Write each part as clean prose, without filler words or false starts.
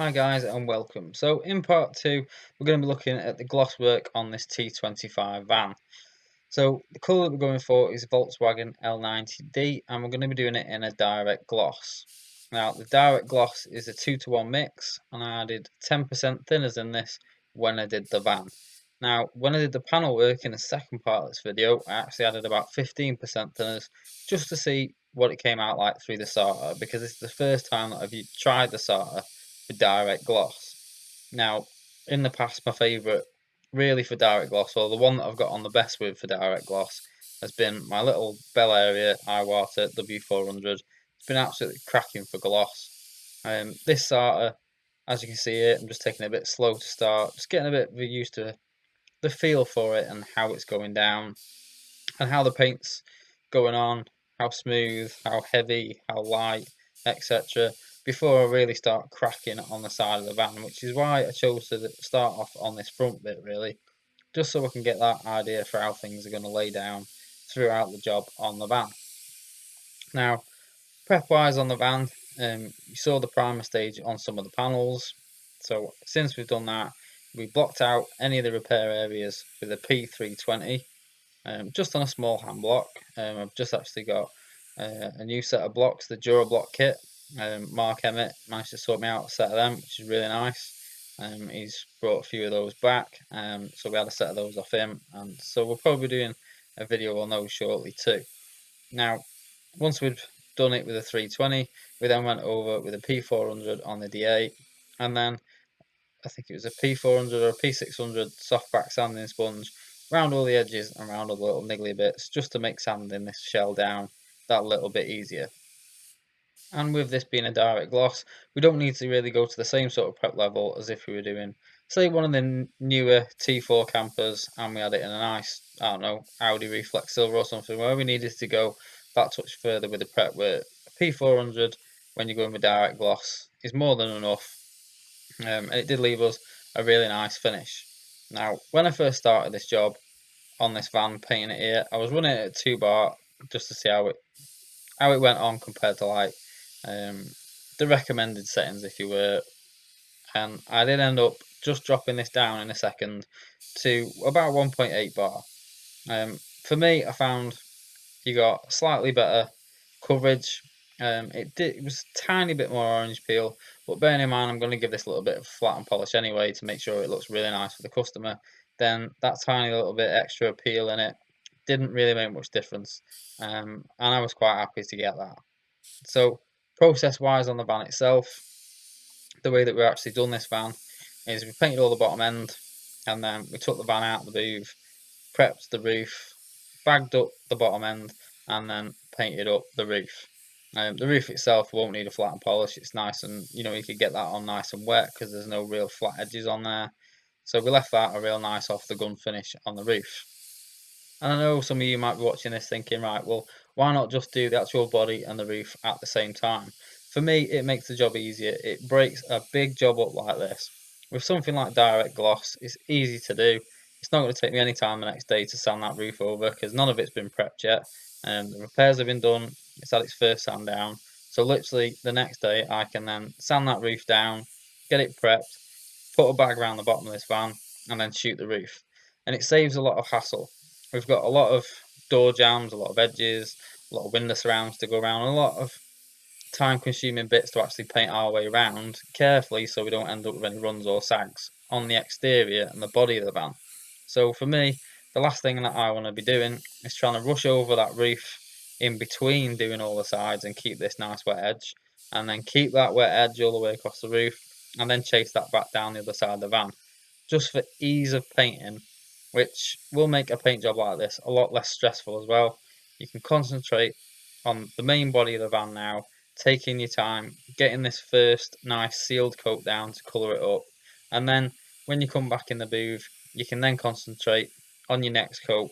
Hi guys and welcome. So in part 2 we're going to be looking at the gloss work on this T25 van. So the colour that we're going for is Volkswagen L90D and we're going to be doing it in a direct gloss. Now the direct gloss is a 2-to-1 mix and I added 10% thinners in this when I did the van. Now when I did the panel work in the second part of this video I actually added about 15% thinners just to see what it came out like through the SATA, because it's the first time that I've tried the SATA with direct gloss. Now, in the past, my favourite really for direct gloss, or the one that I've got on the best with for direct gloss, has been my little Bell Area Iwata W400. It's been absolutely cracking for gloss. This SATA, as you can see it, I'm just taking it a bit slow to start, just getting a bit used to the feel for it and how it's going down and how the paint's going on, how smooth, how heavy, how light, etc. before I really start cracking on the side of the van, which is why I chose to start off on this front bit really, just so I can get that idea for how things are going to lay down throughout the job on the van. Now, prep wise on the van, you saw the primer stage on some of the panels, so since we've done that, we blocked out any of the repair areas with a P320. Just on a small hand block. I've just actually got a new set of blocks, the DuraBlock kit. Mark Emmett managed to sort me out a set of them, which is really nice. He's brought a few of those back, so we had a set of those off him, and so we'll probably be doing a video on those shortly too. Now, once we'd done it with a 320, we then went over with a P400 on the D8, and then I think it was a P400 or a P600 softback sanding sponge around all the edges and around all the little niggly bits, just to make sanding this shell down that little bit easier. And with this being a direct gloss, we don't need to really go to the same sort of prep level as if we were doing, say, one of the newer T4 campers and we had it in a nice, I don't know, Audi Reflex Silver or something, where we needed to go that touch further with the prep, where a P400, when you're going with direct gloss, is more than enough. And it did leave us a really nice finish. Now, when I first started this job on this van painting it here, I was running it at 2 bar just to see how it went on compared to like the recommended settings, if you were. And I did end up just dropping this down in a second to about 1.8 bar. For me, I found you got slightly better coverage. It was a tiny bit more orange peel, but bearing in mind I'm going to give this a little bit of flat and polish anyway to make sure it looks really nice for the customer, then that tiny little bit extra peel in it didn't really make much difference, and I was quite happy to get that. So process wise on the van itself, the way that we've actually done this van is we painted all the bottom end, and then we took the van out of the booth, prepped the roof, bagged up the bottom end, and then painted up the roof. The roof itself won't need a flat and polish. It's nice, and you could get that on nice and wet because there's no real flat edges on there. So we left that a real nice off the gun finish on the roof. And I know some of you might be watching this thinking, right, well, why not just do the actual body and the roof at the same time? For me, it makes the job easier. It breaks a big job up like this. With something like direct gloss, it's easy to do. It's not going to take me any time the next day to sand that roof over because none of it's been prepped yet. And the repairs have been done. It's had its first sand down. So literally the next day I can then sand that roof down, get it prepped, put a bag around the bottom of this van, and then shoot the roof. And it saves a lot of hassle. We've got a lot of door jambs, a lot of edges, a lot of window surrounds to go around, and a lot of time-consuming bits to actually paint our way around carefully so we don't end up with any runs or sags on the exterior and the body of the van. So for me, the last thing that I want to be doing is trying to rush over that roof in between doing all the sides and keep this nice wet edge, and then keep that wet edge all the way across the roof, and then chase that back down the other side of the van, just for ease of painting, which will make a paint job like this a lot less stressful as well. You can concentrate on the main body of the van now, taking your time, getting this first nice sealed coat down to colour it up, and then when you come back in the booth, you can then concentrate on your next coat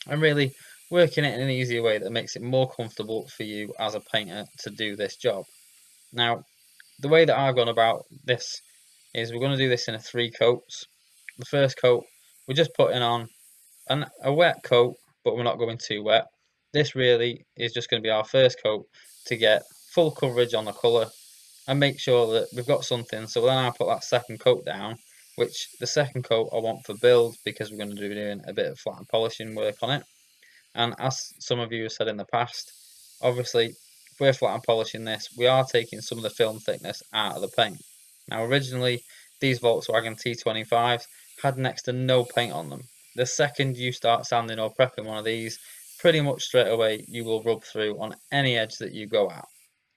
and really working it in an easier way that makes it more comfortable for you as a painter to do this job. Now, the way that I've gone about this is we're going to do this in a 3 coats. The first coat, we're just putting on a wet coat, but we're not going too wet. This really is just going to be our first coat to get full coverage on the colour, and make sure that we've got something. So then I put that second coat down, which the second coat I want for build because we're going to be doing a bit of flat and polishing work on it. And as some of you have said in the past, obviously, if we're flat and polishing this, we are taking some of the film thickness out of the paint. Now, originally, these Volkswagen T25s had next to no paint on them. The second you start sanding or prepping one of these, pretty much straight away you will rub through on any edge that you go at.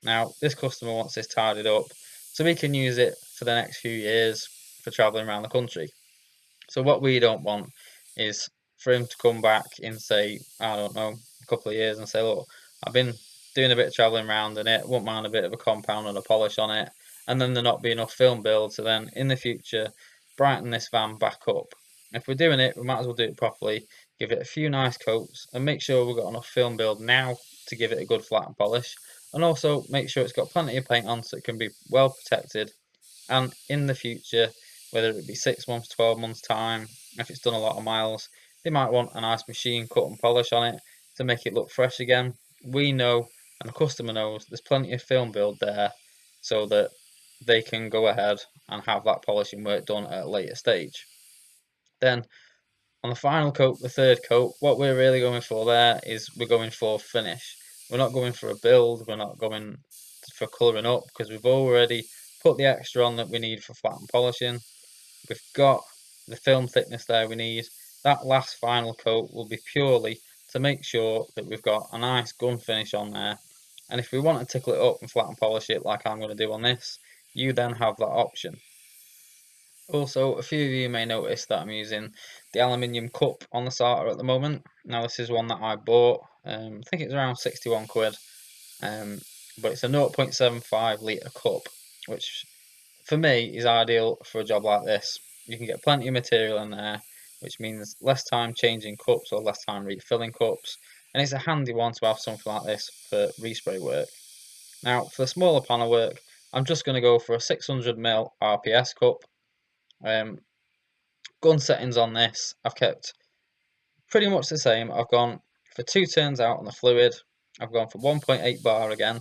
Now, this customer wants this tidied up so we can use it for the next few years for travelling around the country. So what we don't want is for him to come back in, say, I don't know, a couple of years and say, look, I've been doing a bit of travelling around in it, wouldn't mind a bit of a compound and a polish on it, and then there not be enough film build to then, in the future, brighten this van back up. If we're doing it, we might as well do it properly, give it a few nice coats, and make sure we've got enough film build now to give it a good flat and polish, and also make sure it's got plenty of paint on so it can be well protected, and in the future, whether it be 6 months, 12 months time, if it's done a lot of miles, they might want a nice machine cut and polish on it to make it look fresh again. We know, and the customer knows, there's plenty of film build there so that they can go ahead and have that polishing work done at a later stage. Then on the final coat, the third coat, what we're really going for there is we're going for finish. We're not going for a build, we're not going for colouring up because we've already put the extra on that we need for flat and polishing. We've got the film thickness there we need. That last final coat will be purely to make sure that we've got a nice gun finish on there. And if we want to tickle it up and flat and polish it like I'm going to do on this, you then have that option. Also, a few of you may notice that I'm using the aluminium cup on the SATA at the moment. Now this is one that I bought, I think it's around 61 quid, but it's a 0.75 litre cup, which for me is ideal for a job like this. You can get plenty of material in there, which means less time changing cups or less time refilling cups, and it's a handy one to have something like this for respray work. Now for the smaller panel work, I'm just going to go for a 600ml RPS cup. Gun settings on this I've kept pretty much the same. I've gone for 2 turns out on the fluid, I've gone for 1.8 bar again,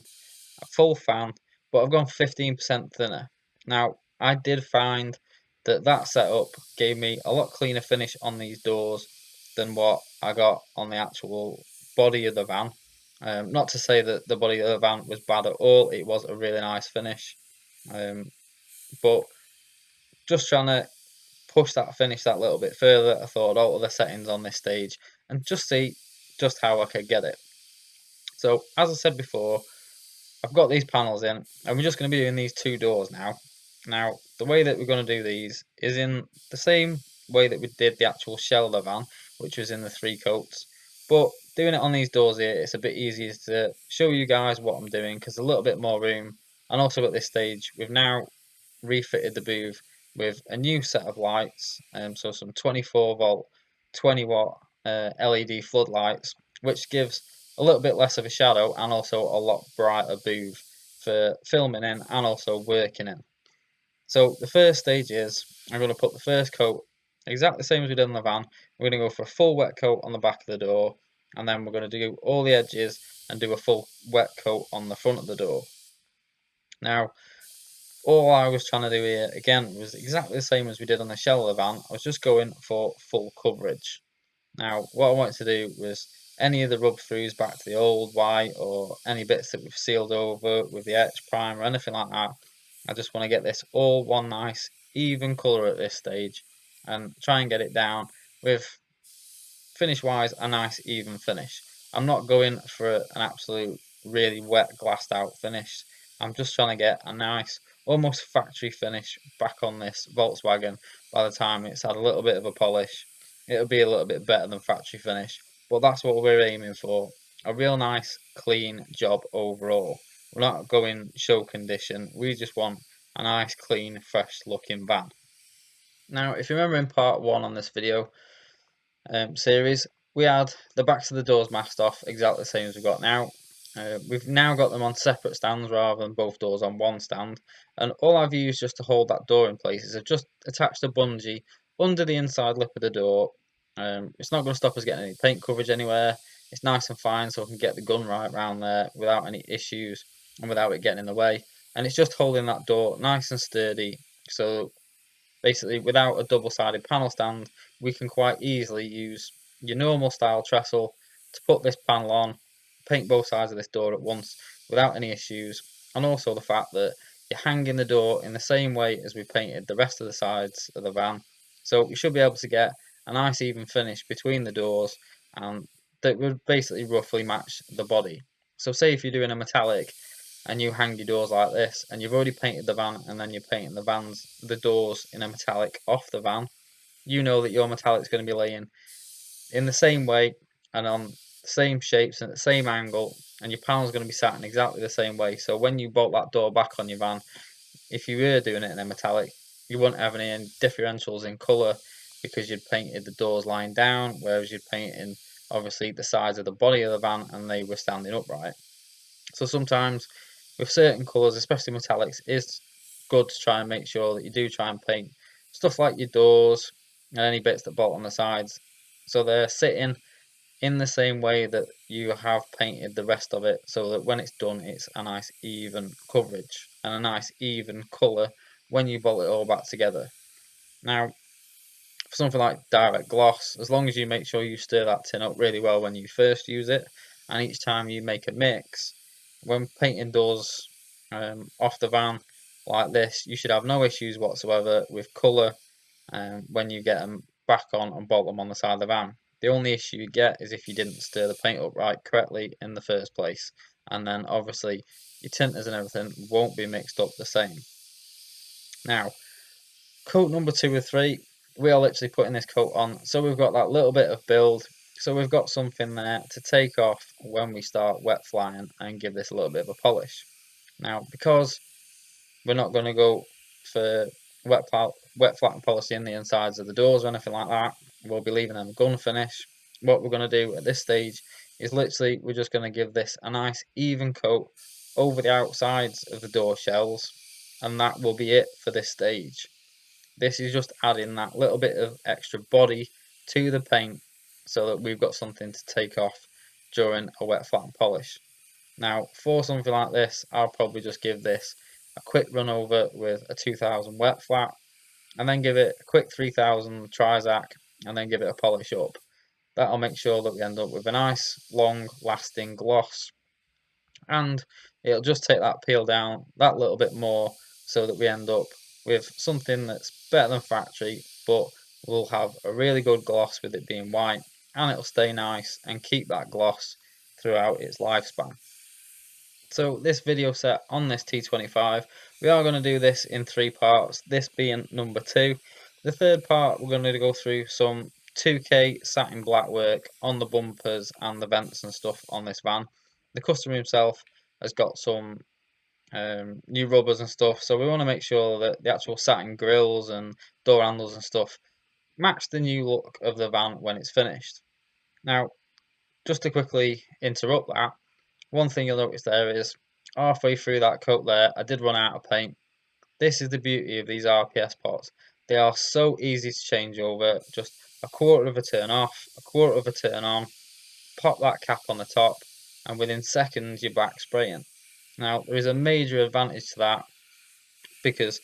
a full fan, but I've gone 15% thinner. Now I did find that that setup gave me a lot cleaner finish on these doors than what I got on the actual body of the van. Not to say that the body of the van was bad at all, it was a really nice finish, but just trying to push that finish that little bit further, I thought I'd alter the settings on this stage and just see just how I could get it. So as I said before, I've got these panels in and we're just going to be doing these 2 doors now. Now the way that we're going to do these is in the same way that we did the actual shell of the van, which was in the 3 coats, but doing it on these doors here, it's a bit easier to show you guys what I'm doing because a little bit more room. And also at this stage we've now refitted the booth with a new set of lights, so some 24 volt 20 watt LED floodlights, which gives a little bit less of a shadow and also a lot brighter booth for filming in and also working in. So the first stage is I'm going to put the first coat exactly the same as we did on the van. We're going to go for a full wet coat on the back of the door, and then we're going to do all the edges and do a full wet coat on the front of the door. Now all I was trying to do here again was exactly the same as we did on the shell of the van. I was just going for full coverage. Now what I wanted to do was any of the rub throughs back to the old white or any bits that we've sealed over with the etch primer or anything like that. I just want to get this all one nice even colour at this stage and try and get it down with, finish wise, a nice even finish. I'm not going for an absolute really wet glassed out finish. I'm just trying to get a nice almost factory finish back on this Volkswagen. By the time it's had a little bit of a polish, it'll be a little bit better than factory finish, but that's what we're aiming for, a real nice clean job overall. We're not going show condition, we just want a nice clean fresh looking van. Now if you remember in part 1 on this video series, we had the backs of the doors masked off exactly the same as we've got now. We've now got them on separate stands rather than both doors on one stand, and all I've used just to hold that door in place is I've just attached a bungee under the inside lip of the door. It's not going to stop us getting any paint coverage anywhere. It's nice and fine so I can get the gun right round there without any issues and without it getting in the way. and it's just holding that door nice and sturdy. So basically, without a double-sided panel stand, we can quite easily use your normal style trestle to put this panel on, paint both sides of this door at once without any issues, and also the fact that you're hanging the door in the same way as we painted the rest of the sides of the van. So we should be able to get a nice even finish between the doors, and that would basically roughly match the body. So say if you're doing a metallic and you hang your doors like this, and you've already painted the van, and then you're painting the doors in a metallic off the van, you know that your metallic's going to be laying in the same way and on the same shapes and at the same angle, and your panel's going to be sat in exactly the same way. So when you bolt that door back on your van, if you were doing it in a metallic, you wouldn't have any differentials in colour because you'd painted the doors lying down, whereas you'd painted obviously the sides of the body of the van and they were standing upright. So sometimes with certain colours, especially metallics, it's good to try and make sure that you do try and paint stuff like your doors and any bits that bolt on the sides, so they're sitting in the same way that you have painted the rest of it, so that when it's done, it's a nice even coverage and a nice even colour when you bolt it all back together. Now, for something like direct gloss, as long as you make sure you stir that tin up really well when you first use it, and each time you make a mix, when painting doors off the van like this, you should have no issues whatsoever with colour when you get them back on and bolt them on the side of the van. The only issue you get is if you didn't stir the paint up right correctly in the first place, and then obviously your tinters and everything won't be mixed up the same. Now, coat number 2 or 3, we are literally putting this coat on, so we've got that little bit of build, so we've got something there to take off when we start wet flying and give this a little bit of a polish. Now, because we're not going to go for wet flat and polishing the insides of the doors or anything like that, we'll be leaving them gun finish. What we're going to do at this stage is literally we're just going to give this a nice even coat over the outsides of the door shells, and that will be it for this stage. This is just adding that little bit of extra body to the paint so that we've got something to take off during a wet flat and polish. Now, for something like this, I'll probably just give this a quick run over with a 2000 wet flat, and then give it a quick 3000 Trizac, and then give it a polish up. That'll make sure that we end up with a nice, long lasting gloss, and it'll just take that peel down that little bit more so that we end up with something that's better than factory, but we'll have a really good gloss with it being white, and it'll stay nice and keep that gloss throughout its lifespan. So this video set on this T25, we are going to do this in 3 parts, this being number 2. The third part, we're going to go through some 2K satin black work on the bumpers and the vents and stuff on this van. The customer himself has got some new rubbers and stuff, so we want to make sure that the actual satin grills and door handles and stuff match the new look of the van when it's finished. Now, just to quickly interrupt that, one thing you'll notice there is halfway through that coat there, I did run out of paint. This is the beauty of these RPS pots. They are so easy to change over. Just a quarter of a turn off, a quarter of a turn on, pop that cap on the top, and within seconds you're back spraying. Now, there is a major advantage to that because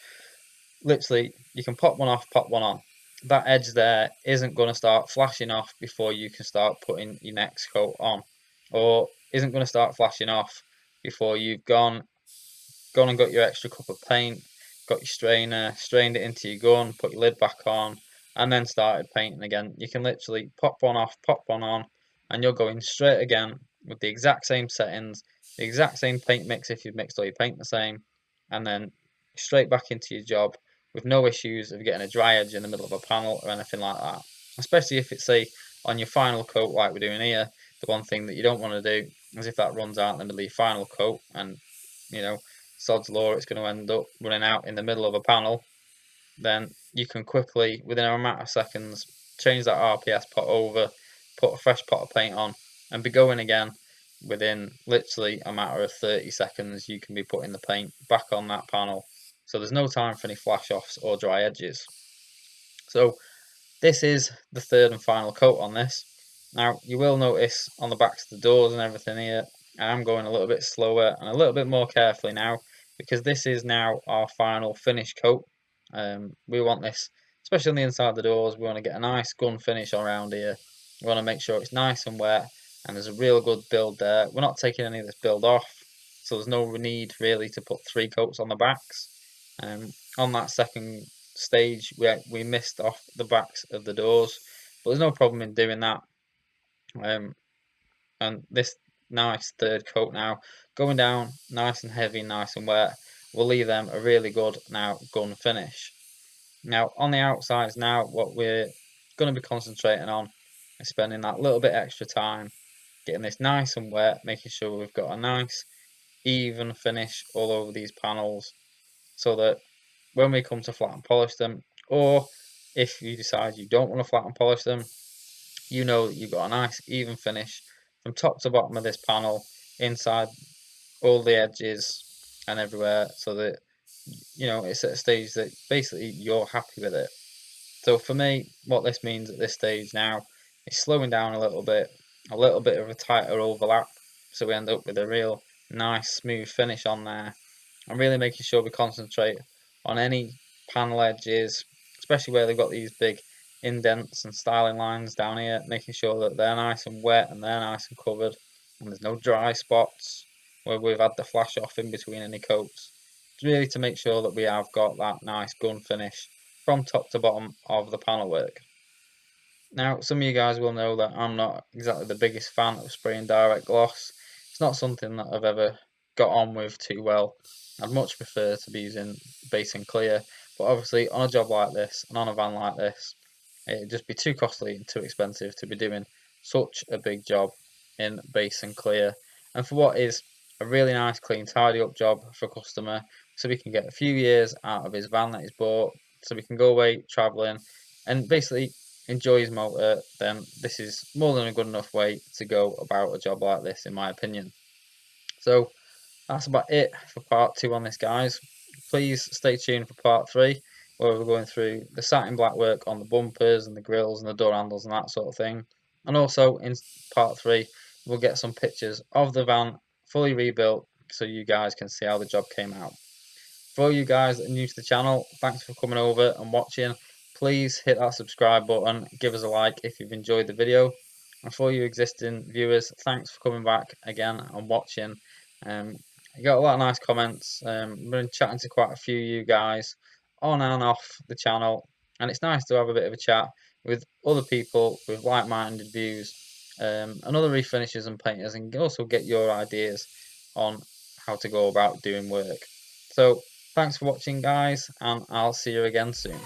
literally you can pop one off, pop one on. That edge there isn't going to start flashing off before you can start putting your next coat on, or isn't going to start flashing off before you've gone and got your extra cup of paint, got your strainer, strained it into your gun, put your lid back on, and then started painting again. You can literally pop one off, pop one on, and you're going straight again with the exact same settings, the exact same paint mix if you've mixed all your paint the same, and then straight back into your job with no issues of getting a dry edge in the middle of a panel or anything like that. Especially if it's, say, on your final coat like we're doing here, the one thing that you don't want to do is if that runs out in the middle of your final coat and, you know, sod's law, it's going to end up running out in the middle of a panel, then you can quickly, within a matter of seconds, change that RPS pot over, put a fresh pot of paint on, and be going again. Within literally a matter of 30 seconds, you can be putting the paint back on that panel. So there's no time for any flash offs or dry edges. So this is the third and final coat on this. Now, you will notice on the backs of the doors and everything here, I am going a little bit slower and a little bit more carefully now because this is now our final finish coat. We want this, especially on the inside of the doors, we want to get a nice gun finish around here. We want to make sure it's nice and wet and there's a real good build there. We're not taking any of this build off, so there's no need really to put 3 coats on the backs. On that second stage, we missed off the backs of the doors, but there's no problem in doing that. And this nice third coat now going down nice and heavy, nice and wet, will leave them a really good now gun finish. Now on the outsides, now what we're going to be concentrating on is spending that little bit extra time getting this nice and wet, making sure we've got a nice even finish all over these panels, so that when we come to flat and polish them, or if you decide you don't want to flat and polish them, you know that you've got a nice even finish from top to bottom of this panel, inside all the edges and everywhere, so that it's at a stage that basically you're happy with it. So for me, what this means at this stage now is slowing down a little bit of a tighter overlap, so we end up with a real nice smooth finish on there, and really making sure we concentrate on any panel edges, especially where they've got these big indents and styling lines down here, making sure that they're nice and wet and they're nice and covered, and there's no dry spots where we've had the flash off in between any coats. It's really to make sure that we have got that nice gun finish from top to bottom of the panel work. Now, some of you guys will know that I'm not exactly the biggest fan of spraying direct gloss. It's not something that I've ever got on with too well. I'd much prefer to be using base and clear, but obviously on a job like this and on a van like this, it'd just be too costly and too expensive to be doing such a big job in base and clear. And for what is a really nice, clean, tidy up job for a customer, so we can get a few years out of his van that he's bought, so we can go away travelling and basically enjoy his motor, then this is more than a good enough way to go about a job like this, in my opinion. So that's about it for part 2 on this, guys. Please stay tuned for part 3, where we're going through the satin black work on the bumpers and the grills and the door handles and that sort of thing. And also in part 3, we'll get some pictures of the van fully rebuilt, so you guys can see how the job came out. For all you guys that are new to the channel, thanks for coming over and watching. Please hit that subscribe button, give us a like if you've enjoyed the video. And for you existing viewers, thanks for coming back again and watching. You got a lot of nice comments. I've been chatting to quite a few of you guys on and off the channel, and it's nice to have a bit of a chat with other people with like-minded views, and other refinishers and painters, and also get your ideas on how to go about doing work. So thanks for watching, guys, and I'll see you again soon.